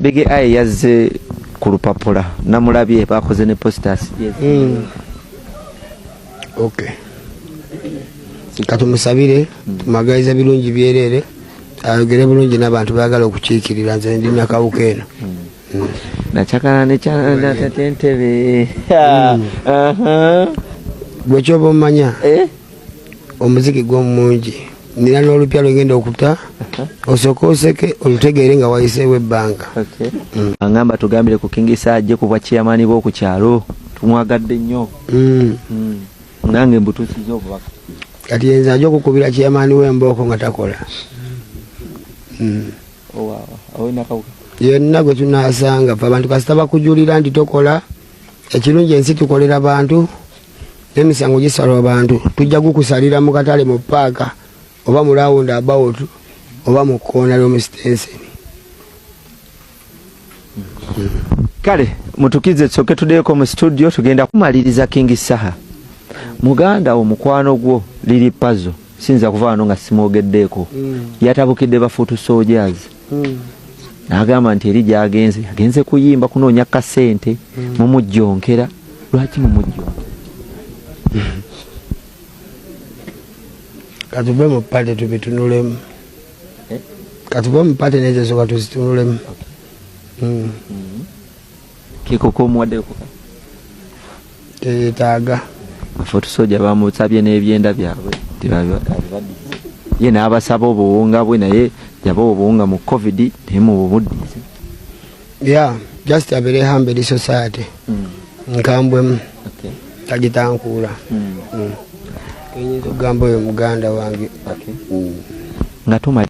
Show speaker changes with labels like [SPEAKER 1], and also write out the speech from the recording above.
[SPEAKER 1] Big Eye yazze ku lupapula namulabye bakoze ne posters.
[SPEAKER 2] Okay. Katumusabire tumagaiza birungi byerere ayogere bulungi n'abantu baagala okukiikirira nze ndi nakawuka eno.
[SPEAKER 1] Nachakana ne cyana tatentebe.
[SPEAKER 2] Gwe kyoba omanya omuziki gw'omungi nina n'olupya lwegenda okuta osooka oseke olutegeere nga wayiseewo ebbanga.
[SPEAKER 1] Angamba tugambire ku Kingisa ajje ku bwakyamani b'oku kyalo tumwagadde nnyo. Nange mbutuusiza obubaka
[SPEAKER 2] kati yenza ajja okukubira kyamani w'embooko nga takola. Yenna gwe tunaasanga fe abantu kasita bakujulira nti tokola ekirungi ensi tukolera bantu n'emisango gisalwa abantu tujja gukusalira mu katale mu paaka oba mu round about oba mu kkoona ly'omusitenseni.
[SPEAKER 1] Kale mutukize tsoke tudeeko mu studio tugenda kumaliriza Kingisa. Muganda omukwano gwo liri puzzle sinza kuvaano nga simwogeddeeko yatabukidde ba Foot Soldiers. N'agamba nti eri agenze kuyimba kunoonya kasente mumujjonkera. Lwaki mumujjonkera?
[SPEAKER 2] Katube mu pate tubitunulemu. Katube mu pate nezo soka tuzitunulemu.
[SPEAKER 1] Kiko muwaddeko
[SPEAKER 2] tetaaga
[SPEAKER 1] Foot Soldier bamusabye n'ebyenda byabwe ye n'abasaba obuwunga bwe naye yaba obuwunga mu COVID temu bubuddize.
[SPEAKER 2] Just a very humble society. Nkambwemu tagitankuula kenyinza okugamba oyo muganda wange
[SPEAKER 1] nga tuma